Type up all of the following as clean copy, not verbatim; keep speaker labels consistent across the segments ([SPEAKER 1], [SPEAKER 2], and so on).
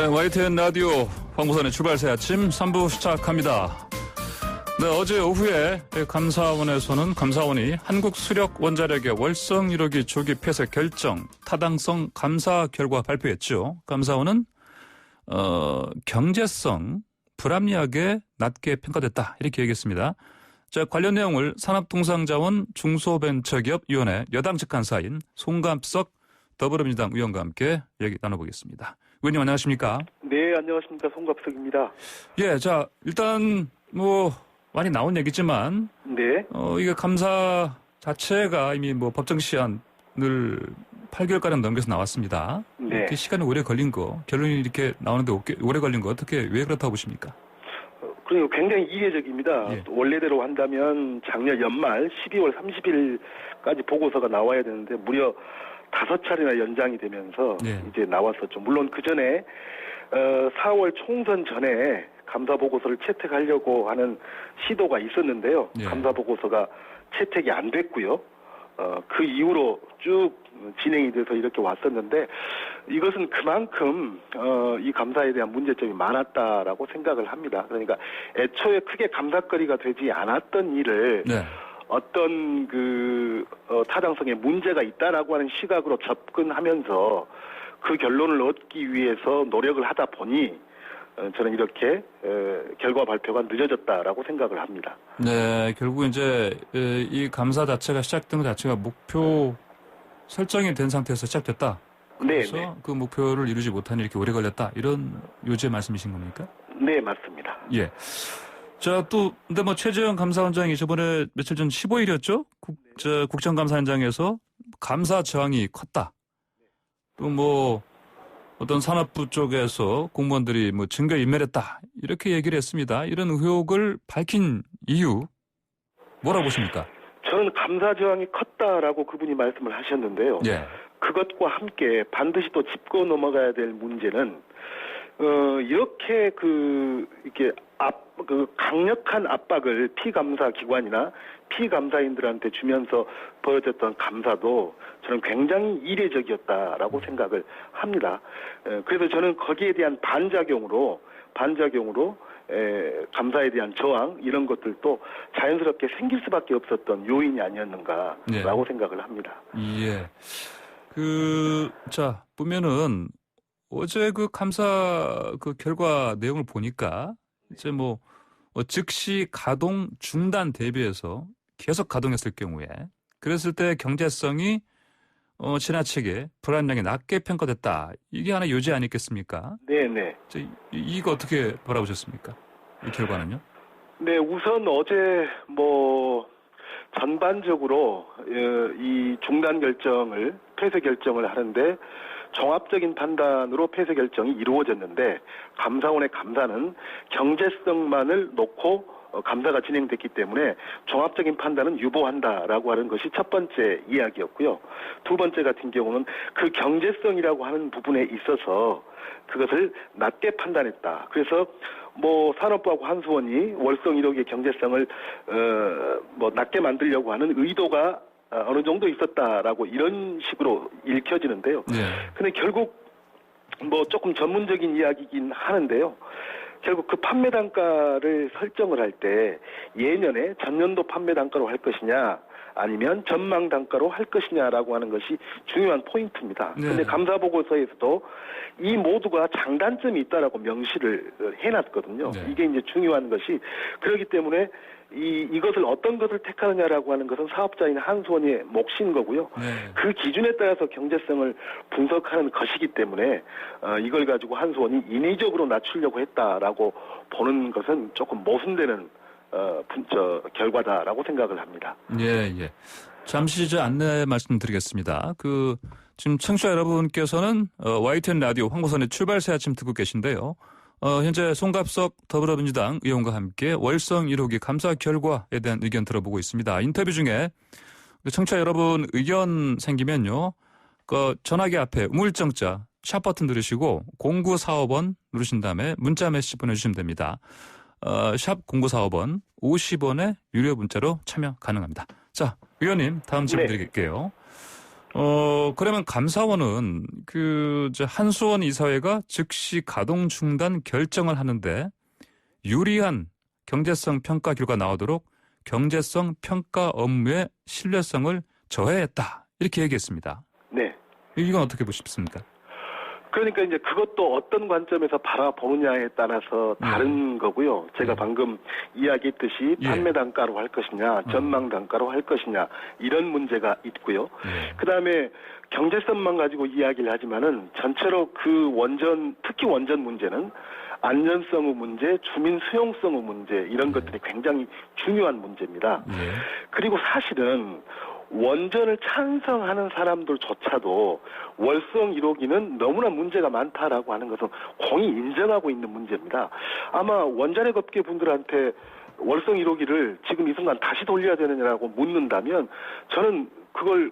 [SPEAKER 1] 네, YTN 라디오 황보선의 출발새 아침 3부 시작합니다. 네, 어제 오후에 감사원이 한국수력원자력의 월성 1호기 조기 폐쇄 결정, 타당성 감사 결과 발표했죠. 감사원은 경제성 불합리하게 낮게 평가됐다 이렇게 얘기했습니다. 자, 관련 내용을 산업통상자원 중소벤처기업위원회 여당 측간사인 송갑석 더불어민주당 의원과 함께 얘기 나눠보겠습니다. 의원님 안녕하십니까?
[SPEAKER 2] 네, 안녕하십니까. 송갑석입니다.
[SPEAKER 1] 예, 자, 일단 많이 나온 얘기지만
[SPEAKER 2] 네.
[SPEAKER 1] 이게 감사 자체가 이미 법정 시한을 8개월가량 넘겨서 나왔습니다.
[SPEAKER 2] 네.
[SPEAKER 1] 이렇게 시간이 오래 걸린 거, 결론이 이렇게 나오는데 오래 걸린 거 왜 그렇다고 보십니까?
[SPEAKER 2] 그리고 굉장히 이례적입니다.
[SPEAKER 1] 예.
[SPEAKER 2] 원래대로 한다면 작년 연말 12월 30일까지 보고서가 나와야 되는데 무려 5차례나 연장이 되면서
[SPEAKER 1] 예.
[SPEAKER 2] 이제 나왔었죠. 물론 그 전에 4월 총선 전에 감사 보고서를 채택하려고 하는 시도가 있었는데요.
[SPEAKER 1] 예.
[SPEAKER 2] 감사 보고서가 채택이 안 됐고요. 그 이후로 쭉 진행이 돼서 이렇게 왔었는데 이것은 그만큼 이 감사에 대한 문제점이 많았다라고 생각을 합니다. 그러니까 애초에 크게 감사거리가 되지 않았던 일을
[SPEAKER 1] 네.
[SPEAKER 2] 어떤 타당성에 문제가 있다라고 하는 시각으로 접근하면서 그 결론을 얻기 위해서 노력을 하다 보니 저는 이렇게 결과 발표가 늦어졌다라고 생각을 합니다.
[SPEAKER 1] 네, 결국 이제 이 감사 자체가 시작된 것 자체가 목표 설정이 된 상태에서 시작됐다. 그래서
[SPEAKER 2] 네.
[SPEAKER 1] 그 목표를 이루지 못하니 이렇게 오래 걸렸다. 이런 요지의 말씀이신 겁니까?
[SPEAKER 2] 네, 맞습니다.
[SPEAKER 1] 예. 자, 근데 최재형 감사원장이 저번에 며칠 전 15일이었죠? 국정감사 현장에서 감사 저항이 컸다. 또 어떤 산업부 쪽에서 공무원들이 증거 인멸했다. 이렇게 얘기를 했습니다. 이런 의혹을 밝힌 이유, 뭐라고 보십니까?
[SPEAKER 2] 저는 감사 저항이 컸다라고 그분이 말씀을 하셨는데요.
[SPEAKER 1] 예.
[SPEAKER 2] 그것과 함께 반드시 또 짚고 넘어가야 될 문제는, 이렇게 강력한 압박을 피감사 기관이나 피감사인들한테 주면서 벌어졌던 감사도 저는 굉장히 이례적이었다라고 생각을 합니다. 그래서 저는 거기에 대한 반작용으로 감사에 대한 저항 이런 것들도 자연스럽게 생길 수밖에 없었던 요인이 아니었는가라고 생각을 합니다.
[SPEAKER 1] 예. 보면은 어제 감사 결과 내용을 보니까 이제 즉시 가동 중단 대비해서 계속 가동했을 경우에 그랬을 때 경제성이 지나치게 불안량이 낮게 평가됐다. 이게 하나 요지 아니겠습니까?
[SPEAKER 2] 네네.
[SPEAKER 1] 이거 어떻게 바라보셨습니까? 이 결과는요?
[SPEAKER 2] 네, 우선 어제 전반적으로 이 중단 결정을 폐쇄 결정을 하는데 종합적인 판단으로 폐쇄 결정이 이루어졌는데 감사원의 감사는 경제성만을 놓고 감사가 진행됐기 때문에 종합적인 판단은 유보한다라고 하는 것이 첫 번째 이야기였고요. 두 번째 같은 경우는 그 경제성이라고 하는 부분에 있어서 그것을 낮게 판단했다. 그래서 산업부하고 한수원이 월성 1호기의 경제성을 낮게 만들려고 하는 의도가 어느 정도 있었다라고 이런 식으로 읽혀지는데요. 근데 결국 조금 전문적인 이야기이긴 하는데요. 결국 그 판매 단가를 설정을 할 때 예년에 전년도 판매 단가로 할 것이냐 아니면 전망 단가로 할 것이냐라고 하는 것이 중요한 포인트입니다. 그런데 감사 보고서에서도 이 모두가 장단점이 있다라고 명시를 해놨거든요. 이게 이제 중요한 것이 그렇기 때문에 이것을 어떤 것을 택하느냐라고 하는 것은 사업자인 한수원의 몫인 거고요. 그 기준에 따라서 경제성을 분석하는 것이기 때문에 이걸 가지고 한수원이 인위적으로 낮추려고 했다라고 보는 것은 조금 모순되는 결과다라고 생각을 합니다.
[SPEAKER 1] 예. 잠시 안내 말씀드리겠습니다. 지금 청취자 여러분께서는 YTN 라디오 황보선의 출발새 아침 듣고 계신데요. 현재 송갑석 더불어민주당 의원과 함께 월성 1호기 감사 결과에 대한 의견 들어보고 있습니다. 인터뷰 중에 청취자 여러분 의견 생기면요. 전화기 앞에 우물정자 샵 버튼 누르시고 0945번 누르신 다음에 문자 메시지 보내주시면 됩니다. 샵 0945번 50원의 유료 문자로 참여 가능합니다. 자, 의원님 다음 질문 드릴게요. 그러면 감사원은 한수원 이사회가 즉시 가동 중단 결정을 하는데 유리한 경제성 평가 결과 나오도록 경제성 평가 업무의 신뢰성을 저해했다. 이렇게 얘기했습니다.
[SPEAKER 2] 네.
[SPEAKER 1] 이건 어떻게 보십니까?
[SPEAKER 2] 그러니까 이제 그것도 어떤 관점에서 바라보느냐에 따라서 다른 거고요. 제가 방금 이야기했듯이 판매 단가로 할 것이냐, 전망 단가로 할 것이냐 이런 문제가 있고요. 그다음에 경제성만 가지고 이야기를 하지만은 전체로 그 원전, 특히 원전 문제는 안전성의 문제, 주민 수용성의 문제 이런 것들이 굉장히 중요한 문제입니다. 그리고 사실은 원전을 찬성하는 사람들조차도 월성 1호기는 너무나 문제가 많다라고 하는 것은 공히 인정하고 있는 문제입니다. 아마 원자력 업계 분들한테 월성 1호기를 지금 이 순간 다시 돌려야 되느냐라고 묻는다면 저는 그걸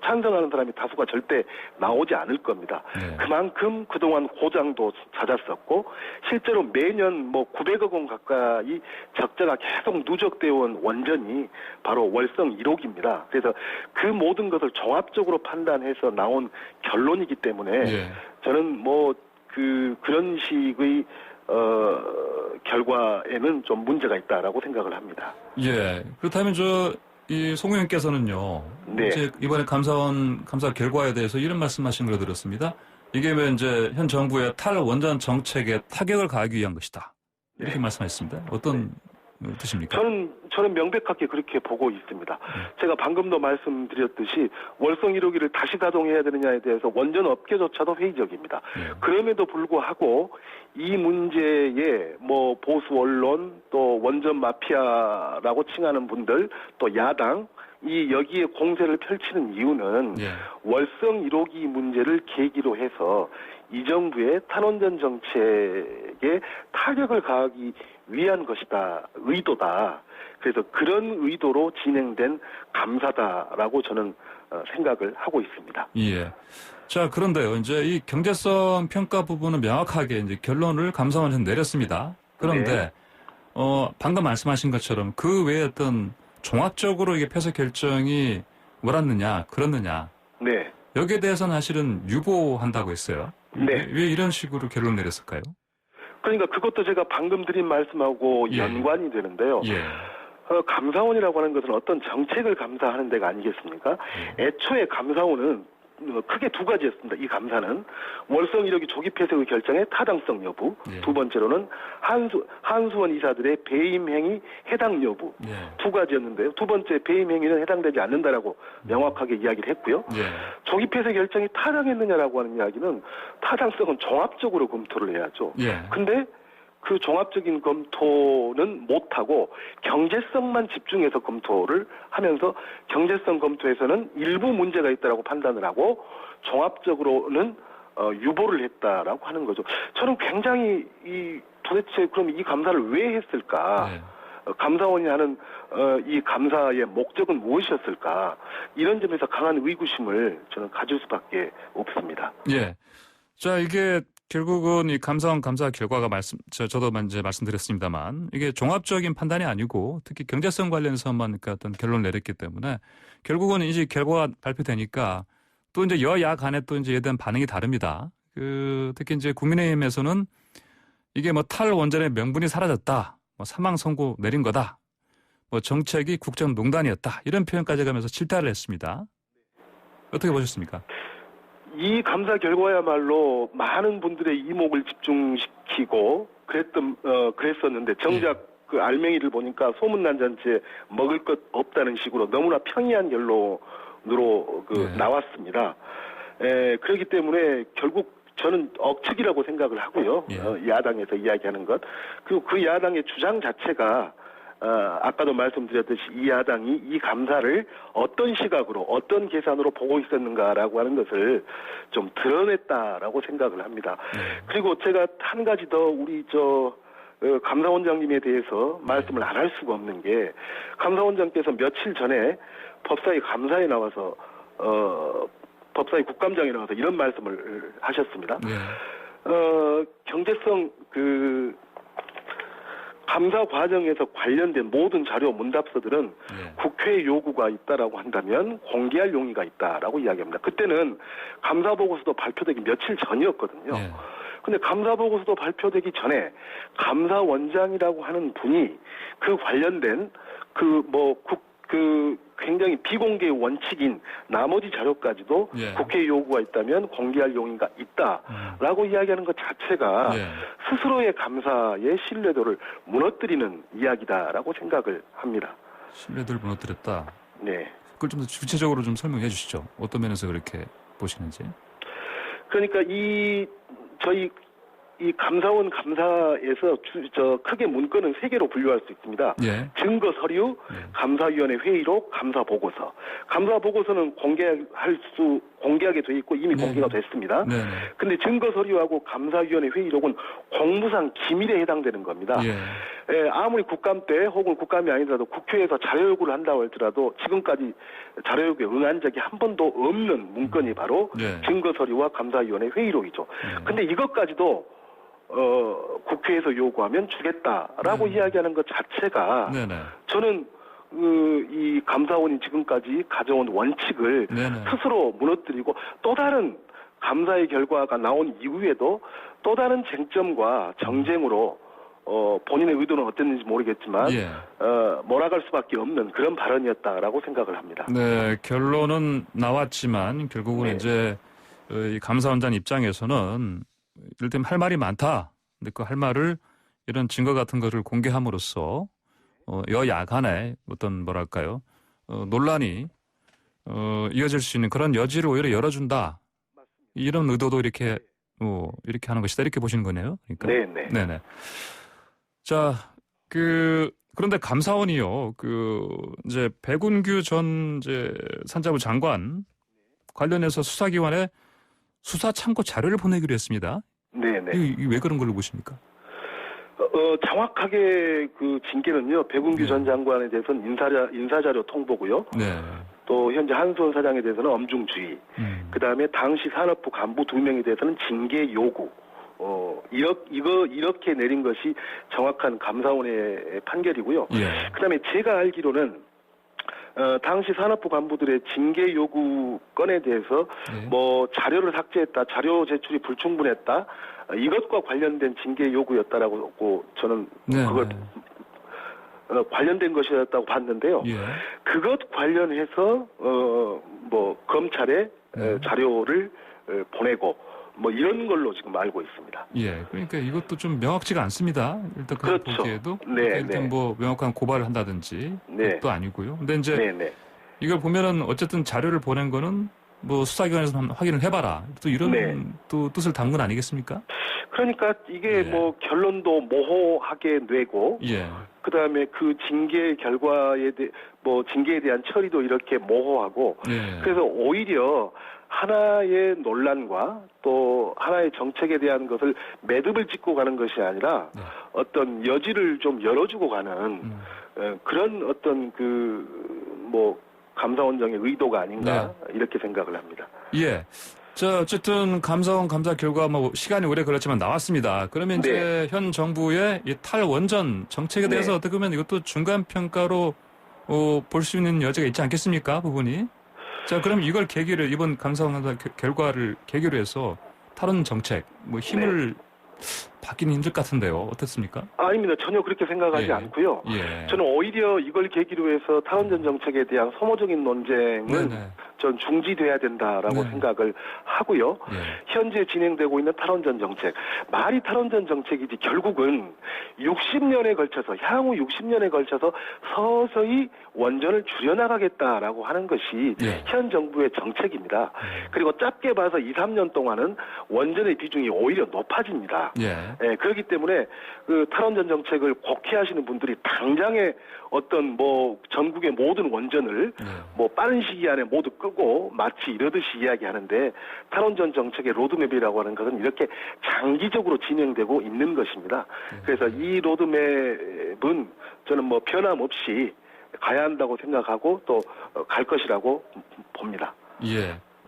[SPEAKER 2] 찬성하는 사람이 다수가 절대 나오지 않을 겁니다. 그만큼 그동안 고장도 잦았었고 실제로 매년 900억 원 가까이 적자가 계속 누적되어 온 원전이 바로 월성 1호기입니다. 그래서 그 모든 것을 종합적으로 판단해서 나온 결론이기 때문에 저는 그런 식의 결과에는 좀 문제가 있다라고 생각을 합니다.
[SPEAKER 1] 예. 그렇다면 이 송 의원께서는요. 이제 이번에 감사 결과에 대해서 이런 말씀하신 걸 들었습니다. 이게 이제 현 정부의 탈원전 정책에 타격을 가하기 위한 것이다. 이렇게 말씀하셨습니다. 어떤 뜻입니까?
[SPEAKER 2] 저는 명백하게 그렇게 보고 있습니다. 제가 방금도 말씀드렸듯이 월성 1호기를 다시 가동해야 되느냐에 대해서 원전 업계조차도 회의적입니다. 그럼에도 불구하고 이 문제에 보수 언론 또 원전 마피아라고 칭하는 분들 또 야당 여기에 공세를 펼치는 이유는 월성 1호기 문제를 계기로 해서 이 정부의 탈원전 정책에 타격을 가하기 위한 것이다, 의도다. 그래서 그런 의도로 진행된 감사다라고 저는 생각을 하고 있습니다.
[SPEAKER 1] 예. 자, 그런데요. 이제 이 경제성 평가 부분은 명확하게 이제 결론을 감사원에서 내렸습니다. 그런데 방금 말씀하신 것처럼 그 외에 어떤 종합적으로 이게 폐쇄 결정이 옳았느냐, 그렇느냐.
[SPEAKER 2] 네.
[SPEAKER 1] 여기에 대해서는 사실은 유보한다고 했어요.
[SPEAKER 2] 네.
[SPEAKER 1] 왜 이런 식으로 결론 내렸을까요?
[SPEAKER 2] 그러니까 그것도 제가 방금 드린 말씀하고 연관이 되는데요. 감사원이라고 하는 것은 어떤 정책을 감사하는 데가 아니겠습니까? 애초에 감사원은 크게 두 가지였습니다. 이 감사는 월성 1호기 조기 폐쇄의 결정의 타당성 여부, 두 번째로는 한수원 이사들의 배임 행위 해당 여부, 두 가지였는데요. 두 번째 배임 행위는 해당되지 않는다라고 명확하게 이야기를 했고요. 조기 폐쇄 결정이 타당했느냐라고 하는 이야기는 타당성은 종합적으로 검토를 해야죠. 근데 그 종합적인 검토는 못하고 경제성만 집중해서 검토를 하면서 경제성 검토에서는 일부 문제가 있다라고 판단을 하고 종합적으로는 유보를 했다라고 하는 거죠. 저는 굉장히 도대체 그럼 이 감사를 왜 했을까? 감사원이 하는 이 감사의 목적은 무엇이었을까? 이런 점에서 강한 의구심을 저는 가질 수밖에 없습니다.
[SPEAKER 1] 예. 자, 이게 결국은 이 감사원 감사 결과가 저도 이제 말씀드렸습니다만 이게 종합적인 판단이 아니고 특히 경제성 관련해서만 어떤 결론을 내렸기 때문에 결국은 이제 결과가 발표되니까 또 이제 여야 간에 또 이제 대한 반응이 다릅니다. 특히 이제 국민의힘에서는 이게 탈원전의 명분이 사라졌다, 사망 선고 내린 거다, 정책이 국정농단이었다 이런 표현까지 가면서 질타를 했습니다. 어떻게 보셨습니까?
[SPEAKER 2] 이 감사 결과야말로 많은 분들의 이목을 집중시키고 그랬었는데 정작 그 알맹이를 보니까 소문난 잔치에 먹을 것 없다는 식으로 너무나 평이한 결론으로 나왔습니다. 그렇기 때문에 결국 저는 억측이라고 생각을 하고요. 야당에서 이야기하는 것. 그리고 그 야당의 주장 자체가 아까도 말씀드렸듯이 이 야당이 이 감사를 어떤 시각으로 어떤 계산으로 보고 있었는가라고 하는 것을 좀 드러냈다라고 생각을 합니다. 그리고 제가 한 가지 더 우리 감사원장님에 대해서 말씀을 안 할 수가 없는 게 감사원장께서 며칠 전에 법사위 감사에 나와서 법사위 국감장에 나와서 이런 말씀을 하셨습니다. 경제성 감사 과정에서 관련된 모든 자료 문답서들은 국회 요구가 있다라고 한다면 공개할 용의가 있다라고 이야기합니다. 그때는 감사 보고서도 발표되기 며칠 전이었거든요. 근데 감사 보고서도 발표되기 전에 감사원장이라고 하는 분이 그 관련된 굉장히 비공개 원칙인 나머지 자료까지도 국회 요구가 있다면 공개할 용의가 있다라고 이야기하는 것 자체가 스스로의 감사의 신뢰도를 무너뜨리는 이야기다라고 생각을 합니다.
[SPEAKER 1] 신뢰도를 무너뜨렸다.
[SPEAKER 2] 네.
[SPEAKER 1] 그걸 좀 더 구체적으로 좀 설명해 주시죠. 어떤 면에서 그렇게 보시는지.
[SPEAKER 2] 그러니까 저희 감사원 감사에서 크게 문건은 3개로 분류할 수 있습니다. 증거 서류, 감사위원회 회의록, 감사 보고서. 감사 보고서는 공개하게 돼 있고 이미 공개가 됐습니다. 근데 증거 서류하고 감사위원회 회의록은 공무상 기밀에 해당되는 겁니다. 아무리 국감 때 혹은 국감이 아니더라도 국회에서 자료 요구를 한다고 할지라도 지금까지 자료 요구에 응한 적이 한 번도 없는 문건이 바로 증거 서류와 감사위원회 회의록이죠. 근데 이것까지도 국회에서 요구하면 주겠다라고 이야기하는 것 자체가 저는 이 감사원이 지금까지 가져온 원칙을 스스로 무너뜨리고 또 다른 감사의 결과가 나온 이후에도 또 다른 쟁점과 정쟁으로 본인의 의도는 어땠는지 모르겠지만 몰아갈 수밖에 없는 그런 발언이었다라고 생각을 합니다.
[SPEAKER 1] 네, 결론은 나왔지만 결국은 이제 이 감사원장 입장에서는 이를테면 할 말이 많다. 근데 그 할 말을 이런 증거 같은 것을 공개함으로써 여야 간에 어떤 뭐랄까요 논란이 이어질 수 있는 그런 여지를 오히려 열어준다. 이런 의도도 이렇게 하는 것이다. 이렇게 보시는 거네요. 그러니까. 네네. 자, 그런데 감사원이요. 이제 백운규 전 산자부 장관 관련해서 수사기관에 수사 참고 자료를 보내기로 했습니다.
[SPEAKER 2] 네네.
[SPEAKER 1] 이게 왜 그런 걸로 보십니까?
[SPEAKER 2] 정확하게 그 징계는요. 백운규 전 장관에 대해서는 인사자료 통보고요. 또 현재 한수원 사장에 대해서는 엄중주의. 그다음에 당시 산업부 간부 2명에 대해서는 징계 요구. 이렇게 내린 것이 정확한 감사원의 판결이고요. 그다음에 제가 알기로는 당시 산업부 간부들의 징계 요구 건에 대해서 자료를 삭제했다, 자료 제출이 불충분했다, 이것과 관련된 징계 요구였다라고 저는 그걸 관련된 것이었다고 봤는데요. 그것 관련해서 검찰에 자료를 보내고 이런 걸로 지금 알고 있습니다.
[SPEAKER 1] 그러니까 이것도 좀 명확치가 않습니다. 일단
[SPEAKER 2] 그렇죠.
[SPEAKER 1] 보기에도 일단 명확한 고발을 한다든지 그것도 아니고요. 근데 이제 이걸 보면은 어쨌든 자료를 보낸 거는 수사기관에서 한번 확인을 해봐라. 또 이런 또 뜻을 담은 건 아니겠습니까?
[SPEAKER 2] 그러니까 이게 결론도 모호하게 내고 그다음에 그 징계 결과에 징계에 대한 처리도 이렇게 모호하고 그래서 오히려 하나의 논란과 또 하나의 정책에 대한 것을 매듭을 짓고 가는 것이 아니라 어떤 여지를 좀 열어주고 가는 그런 어떤 감사원장의 의도가 아닌가 이렇게 생각을 합니다.
[SPEAKER 1] 자, 어쨌든 감사원 감사 결과 시간이 오래 걸렸지만 나왔습니다. 그러면 이제 현 정부의 이 탈원전 정책에 대해서 어떻게 보면 이것도 중간 평가로 볼 수 있는 여지가 있지 않겠습니까? 부분이. 자, 그럼 이걸 계기로 이번 감사원 감사 결과를 계기로 해서 탈원전 정책 힘을 받기는 힘들 것 같은데요. 어떻습니까?
[SPEAKER 2] 아닙니다. 전혀 그렇게 생각하지 않고요. 저는 오히려 이걸 계기로 해서 탈원전 정책에 대한 소모적인 논쟁은 전 중지돼야 된다라고 생각을 하고요. 현재 진행되고 있는 탈원전 정책, 말이 탈원전 정책이지 결국은 60년에 걸쳐서 향후 60년에 걸쳐서 서서히 원전을 줄여나가겠다라고 하는 것이 현 정부의 정책입니다. 그리고 짧게 봐서 2, 3년 동안은 원전의 비중이 오히려 높아집니다. 그렇기 때문에 그 탈원전 정책을 곡해하시는 분들이 당장에 어떤 전국의 모든 원전을 빠른 시기 안에 모두 끄고 마치 이러듯이 이야기하는데 탈원전 정책의 로드맵이라고 하는 것은 이렇게 장기적으로 진행되고 있는 것입니다. 그래서 이 로드맵은 저는 변함없이 가야 한다고 생각하고 또 갈 것이라고 봅니다.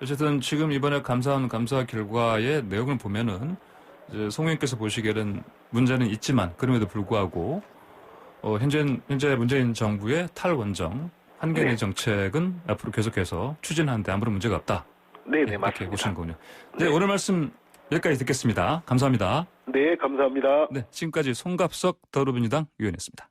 [SPEAKER 1] 어쨌든 지금 이번에 감사원 감사 결과의 내용을 보면은 송 의원께서 보시기에는 문제는 있지만 그럼에도 불구하고 현재 문재인 정부의 탈원정 한견의
[SPEAKER 2] 네.
[SPEAKER 1] 정책은 앞으로 계속해서 추진하는데 아무런 문제가 없다.
[SPEAKER 2] 네네,
[SPEAKER 1] 이렇게
[SPEAKER 2] 맞습니다.
[SPEAKER 1] 보시는 거군요. 네, 오늘 말씀 여기까지 듣겠습니다. 감사합니다.
[SPEAKER 2] 네, 감사합니다.
[SPEAKER 1] 네, 지금까지 송갑석 더불어민주당 의원이었습니다.